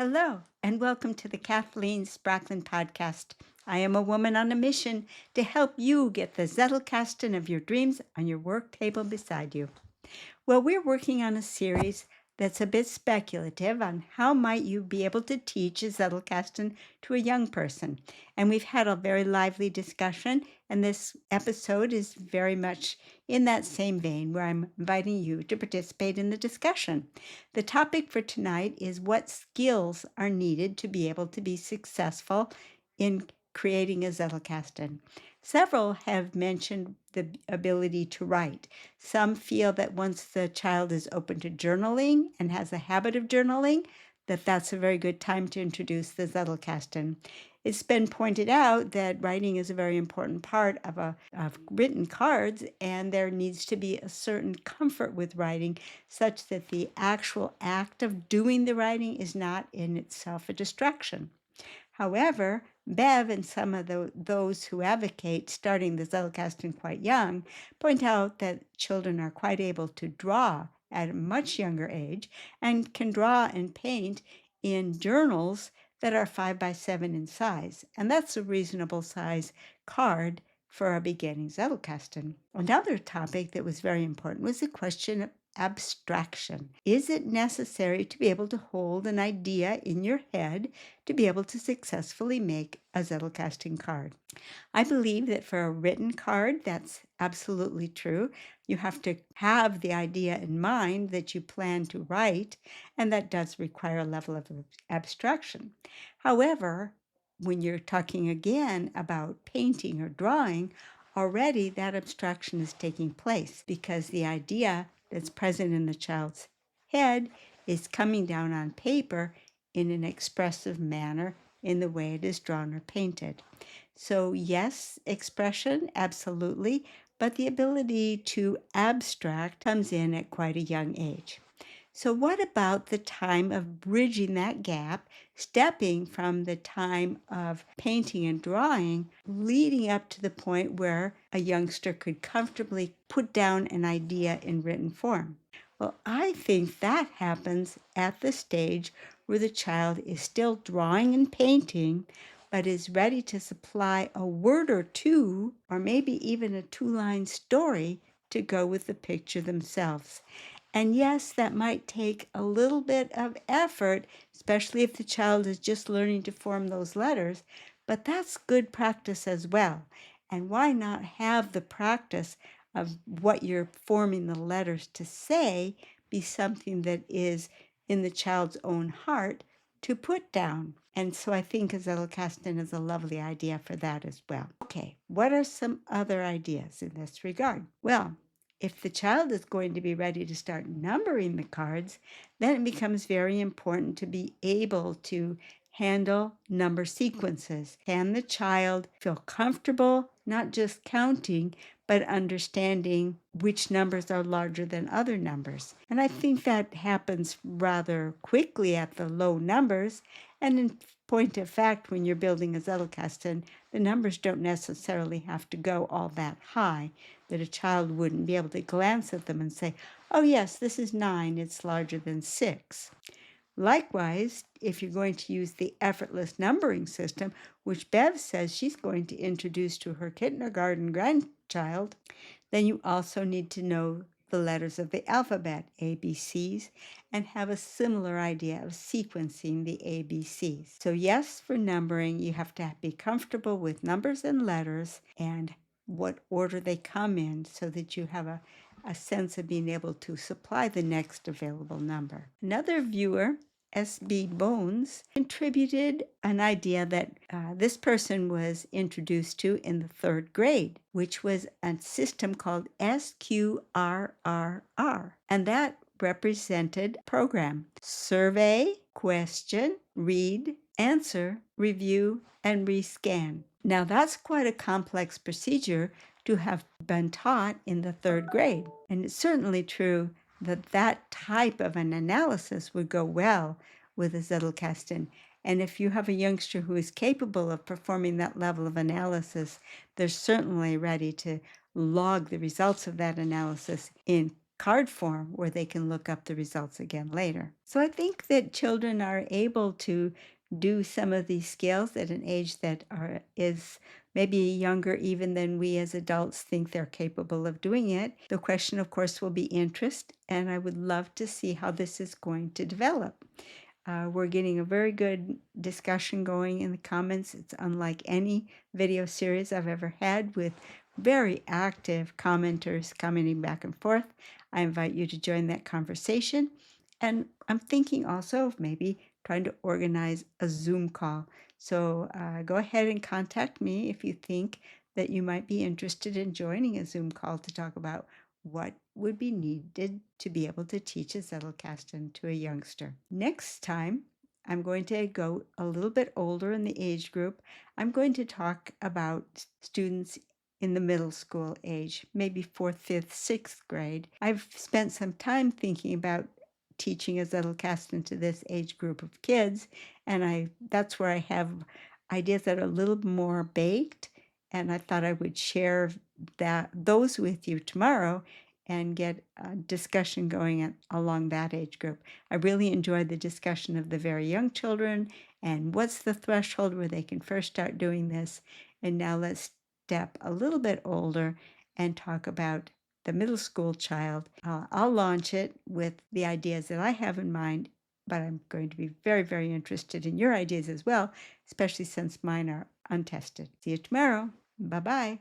Hello, and welcome to the Kathleen Spracklin podcast. I am a woman on a mission to help you get the Zettelkasten of your dreams on your work table beside you. Well, we're working on a series that's a bit speculative on how might you be able to teach a Zettelkasten to a young person. And we've had a very lively discussion, and this episode is very much in that same vein where I'm inviting you to participate in the discussion. The topic for tonight is what skills are needed to be able to be successful in creating a Zettelkasten. Several have mentioned the ability to write. Some feel that once the child is open to journaling and has a habit of journaling, that's a very good time to introduce the Zettelkasten. It's been pointed out that writing is a very important part of written cards, and there needs to be a certain comfort with writing such that the actual act of doing the writing is not in itself a distraction. However, Bev and some of those who advocate starting the Zettelkasten quite young point out that children are quite able to draw at a much younger age and can draw and paint in journals that are 5 by 7 in size. And that's a reasonable size card for a beginning Zettelkasten. Another topic that was very important was the question of abstraction. Is it necessary to be able to hold an idea in your head to be able to successfully make a Zettelkasten card? I believe that for a written card, that's absolutely true. You have to have the idea in mind that you plan to write, and that does require a level of abstraction. However, when you're talking again about painting or drawing, already that abstraction is taking place because the idea that's present in the child's head is coming down on paper in an expressive manner in the way it is drawn or painted. So yes, expression, absolutely, but the ability to abstract comes in at quite a young age. So what about the time of bridging that gap, stepping from the time of painting and drawing, leading up to the point where a youngster could comfortably put down an idea in written form? Well, I think that happens at the stage where the child is still drawing and painting, but is ready to supply a word or two, or maybe even a 2-line story to go with the picture themselves. And yes, that might take a little bit of effort, especially if the child is just learning to form those letters, but that's good practice as well. And why not have the practice of what you're forming the letters to say be something that is in the child's own heart to put down? And so I think a Zettelkasten is a lovely idea for that as well. Okay, what are some other ideas in this regard? Well, if the child is going to be ready to start numbering the cards, then it becomes very important to be able to handle number sequences. Can the child feel comfortable not just counting, but understanding which numbers are larger than other numbers? And I think that happens rather quickly at the low numbers. And in point of fact, when you're building a Zettelkasten, the numbers don't necessarily have to go all that high, that a child wouldn't be able to glance at them and say, oh yes, this is 9, it's larger than 6. Likewise, if you're going to use the effortless numbering system, which Bev says she's going to introduce to her kindergarten grandchild, then you also need to know the letters of the alphabet, ABCs, and have a similar idea of sequencing the ABCs. So yes, for numbering, you have to be comfortable with numbers and letters and what order they come in so that you have a sense of being able to supply the next available number. Another viewer, S.B. Bones, contributed an idea that this person was introduced to in the 3rd grade, which was a system called SQRRR. And that represented program: survey, question, read, answer, review, and rescan. Now that's quite a complex procedure to have been taught in the 3rd grade. And it's certainly true that that type of an analysis would go well with a Zettelkasten. And if you have a youngster who is capable of performing that level of analysis, they're certainly ready to log the results of that analysis in card form where they can look up the results again later. So I think that children are able to do some of these scales at an age that is maybe younger even than we as adults think they're capable of doing it. The question, of course, will be interest, and I would love to see how this is going to develop. We're getting a very good discussion going in the comments. It's unlike any video series I've ever had, with very active commenters commenting back and forth. I invite you to join that conversation. And I'm thinking also of maybe trying to organize a Zoom call. So go ahead and contact me if you think that you might be interested in joining a Zoom call to talk about what would be needed to be able to teach a Zettelkasten to a youngster. Next time, I'm going to go a little bit older in the age group. I'm going to talk about students in the middle school age, maybe fourth, fifth, sixth grade. I've spent some time thinking about teaching a Zettelkasten to this age group of kids, and that's where I have ideas that are a little more baked, and I thought I would share those with you tomorrow and get a discussion going along that age group. I really enjoyed the discussion of the very young children and what's the threshold where they can first start doing this. And now let's step a little bit older and talk about the middle school child. I'll launch it with the ideas that I have in mind, but I'm going to be very, very interested in your ideas as well, especially since mine are untested. See you tomorrow. Bye-bye.